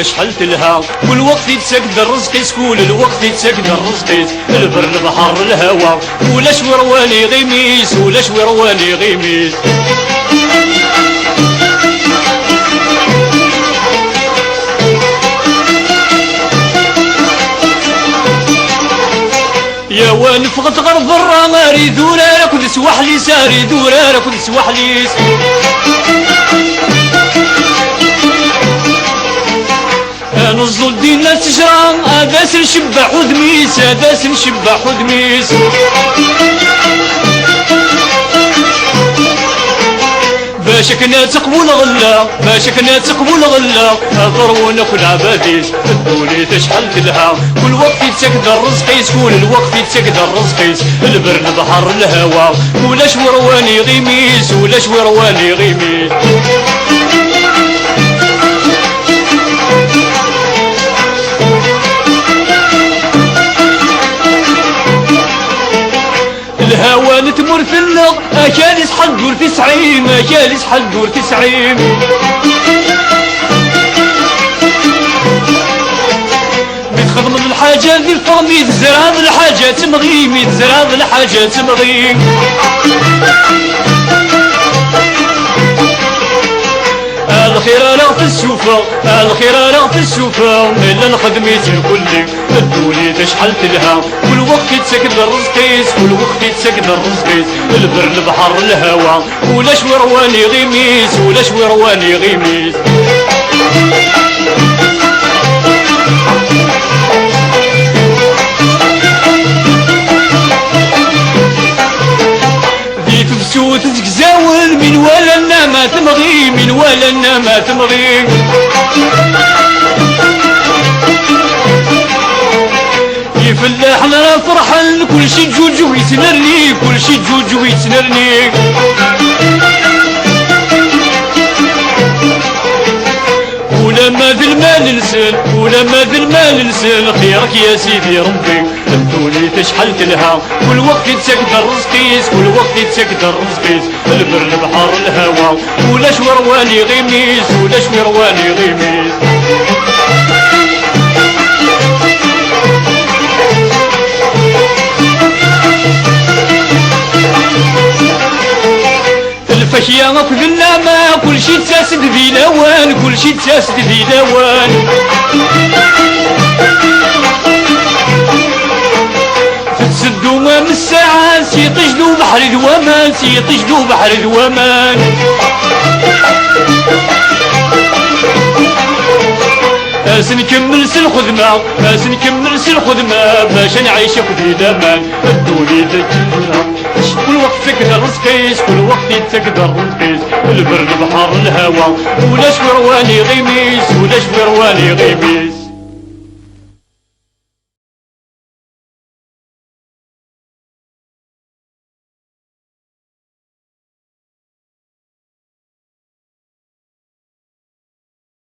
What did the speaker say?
شحال تلها كل وقت يتسكد الرزق كل الوقت يتسكد الرزق البر البحر الهوى ولا شورواني غيميس ولا شورواني غيميس يا ونفقت غرب برا اريد وراك ونسوح لي ساريد وراك ونسوح لي نزل دينا تجرى هذا نشبح ودميس هذا نشبح ودميس باش كنا تقبل غلا باش كنا تقبل غلا ضرونا كل عباديس الدولي تشحال تلها كل وقت يتسكد الرزقيس كل الوقت يتسكد الرزقيس البر البحر الهوى ولا شورواني غيميس ولا شورواني غيميس الهوى نتمر في اللغ اكاليس حدور في سعيم اكاليس حدور في سعيم بتخدم الحاجة ذي الفرمي تزرع الحاجة تمغيم تزرع الحاجة تمغيم الخير انا في السوفة الخير انا في السوفة الا نخدميتي كلي الدولي تشحال تلها كل وقت يتسكد الرزقيس كل وقت يتسكد الرزقيس البر البحر الهوى ولا شورواني غيميس ولا شورواني غيميس تبسوت تزكزاول من ولا ما تمغي من ولا ما تمغي يفلاح لنا فرحان كل شي جوجو يتنرني كل شي جوجو يتنرني ولما ذي المال نسال ولما ذي المال نسال خيرك يا سيدي ربي الدولي تشحال تلها كل وقت يتسكد الرزقيس كل وقت يتسكد الرزقيس البر البحر الهوى ولا شورواني غيميس ولا شورواني غيميس الفشيا في النعمة كل شي تساسد في لوان كل شي تساسد في لوان تسدو من الساعة سيطجدو بحر الومان سيطجدو بحر الومان نكمل الخدمة نكمل الخدمة باش نعيش في الامان الدولي تجينا كل وقت سكت الرزقيس كل وقت يتسكت الرزقيس البر البحر الهوى ولا شورواني غيميس ولا شورواني غيميس